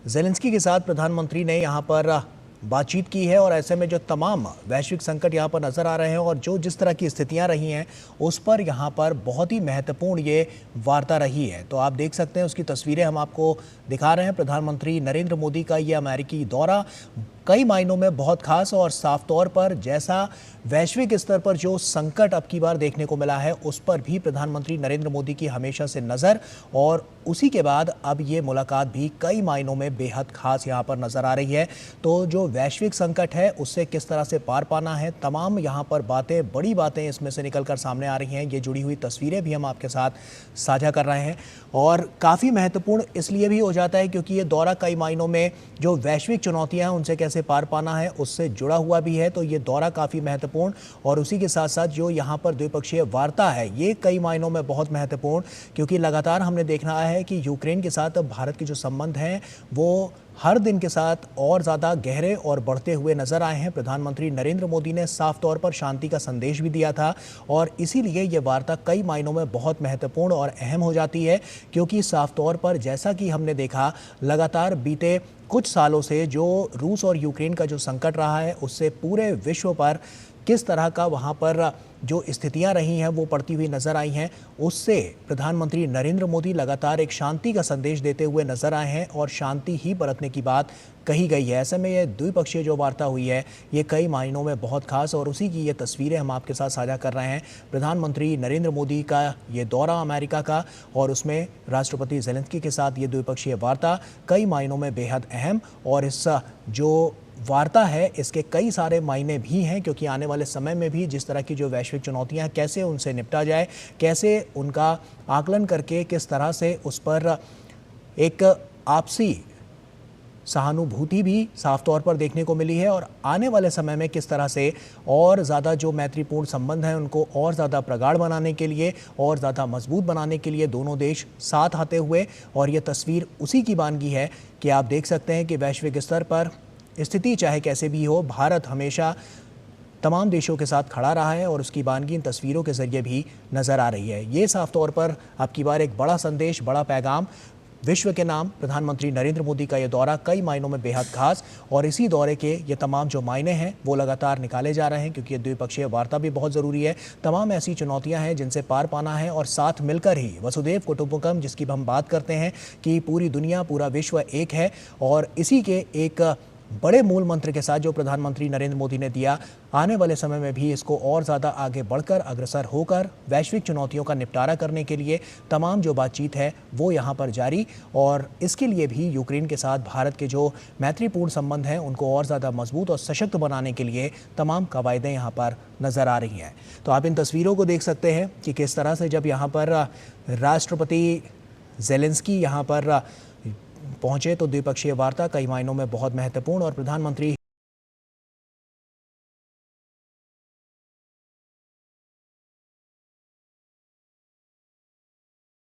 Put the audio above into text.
Zelensky के साथ प्रधानमंत्री ने यहाँ पर बातचीत की है और ऐसे में जो तमाम वैश्विक संकट यहाँ पर नज़र आ रहे हैं और जो जिस तरह की स्थितियाँ रही हैं उस पर यहाँ पर बहुत ही महत्वपूर्ण ये वार्ता रही है। तो आप देख सकते हैं, उसकी तस्वीरें हम आपको दिखा रहे हैं। प्रधानमंत्री नरेंद्र मोदी का ये अमेरिकी दौरा कई मायनों में बहुत खास और साफ तौर पर जैसा वैश्विक स्तर पर जो संकट अब की बार देखने को मिला है उस पर भी प्रधानमंत्री नरेंद्र मोदी की हमेशा से नज़र, और उसी के बाद अब ये मुलाकात भी कई मायनों में बेहद खास यहाँ पर नज़र आ रही है। तो जो वैश्विक संकट है उससे किस तरह से पार पाना है, तमाम यहाँ पर बातें, बड़ी बातें इसमें से निकल कर सामने आ रही हैं। ये जुड़ी हुई तस्वीरें भी हम आपके साथ साझा कर रहे हैं और काफ़ी महत्वपूर्ण इसलिए भी हो जाता है क्योंकि ये दौरा कई मायनों में जो वैश्विक चुनौतियाँ हैं उनसे कैसे पार पाना है उससे जुड़ा हुआ भी है। तो ये दौरा काफ़ी महत्वपूर्ण, और उसी के साथ साथ जो यहाँ पर द्विपक्षीय वार्ता है ये कई मायनों में बहुत महत्वपूर्ण, क्योंकि लगातार हमने देखना है कि यूक्रेन के साथ भारत के जो संबंध हैं वो हर दिन के साथ और ज़्यादा गहरे और बढ़ते हुए नजर आए हैं। प्रधानमंत्री नरेंद्र मोदी ने साफ तौर पर शांति का संदेश भी दिया था और इसीलिए ये वार्ता कई मायनों में बहुत महत्वपूर्ण और अहम हो जाती है, क्योंकि साफ तौर पर जैसा कि हमने देखा लगातार बीते कुछ सालों से जो रूस और यूक्रेन का जो संकट रहा है उससे पूरे विश्व पर किस तरह का वहाँ पर जो स्थितियां रही हैं वो पड़ती हुई नजर आई हैं, उससे प्रधानमंत्री नरेंद्र मोदी लगातार एक शांति का संदेश देते हुए नजर आए हैं और शांति ही बरतने की बात कही गई है। ऐसे में ये द्विपक्षीय जो वार्ता हुई है ये कई मायनों में बहुत खास, और उसी की ये तस्वीरें हम आपके साथ साझा कर रहे हैं। प्रधानमंत्री नरेंद्र मोदी का ये दौरा अमेरिका का और उसमें राष्ट्रपति ज़ेलेंस्की के साथ ये द्विपक्षीय वार्ता कई मायनों में बेहद अहम, और इस जो वार्ता है इसके कई सारे मायने भी हैं, क्योंकि आने वाले समय में भी जिस तरह की जो वैश्विक चुनौतियां हैं कैसे उनसे निपटा जाए, कैसे उनका आकलन करके किस तरह से उस पर एक आपसी सहानुभूति भी साफ तौर पर देखने को मिली है, और आने वाले समय में किस तरह से और ज़्यादा जो मैत्रीपूर्ण संबंध हैं उनको और ज़्यादा प्रगाढ़ बनाने के लिए और ज़्यादा मजबूत बनाने के लिए दोनों देश साथ आते हुए। और ये तस्वीर उसी की बानगी है कि आप देख सकते हैं कि वैश्विक स्तर पर स्थिति चाहे कैसे भी हो, भारत हमेशा तमाम देशों के साथ खड़ा रहा है और उसकी बानगी इन तस्वीरों के जरिए भी नज़र आ रही है। ये साफ तौर पर अब की बार एक बड़ा संदेश, बड़ा पैगाम विश्व के नाम प्रधानमंत्री नरेंद्र मोदी का ये दौरा कई मायनों में बेहद खास, और इसी दौरे के ये तमाम जो मायने हैं वो लगातार निकाले जा रहे हैं, क्योंकि ये द्विपक्षीय वार्ता भी बहुत ज़रूरी है। तमाम ऐसी चुनौतियां हैं जिनसे पार पाना है और साथ मिलकर ही वसुधैव कुटुंबकम जिसकी हम बात करते हैं कि पूरी दुनिया, पूरा विश्व एक है, और इसी के एक बड़े मूल मंत्र के साथ जो प्रधानमंत्री नरेंद्र मोदी ने दिया, आने वाले समय में भी इसको और ज़्यादा आगे बढ़कर अग्रसर होकर वैश्विक चुनौतियों का निपटारा करने के लिए तमाम जो बातचीत है वो यहाँ पर जारी, और इसके लिए भी यूक्रेन के साथ भारत के जो मैत्रीपूर्ण संबंध हैं उनको और ज़्यादा मजबूत और सशक्त बनाने के लिए तमाम कवायदें यहाँ पर नज़र आ रही हैं। तो आप इन तस्वीरों को देख सकते हैं कि किस तरह से जब यहाँ पर राष्ट्रपति ज़ेलेंस्की यहाँ पर पहुंचे तो द्विपक्षीय वार्ता कई मायनों में बहुत महत्वपूर्ण, और प्रधानमंत्री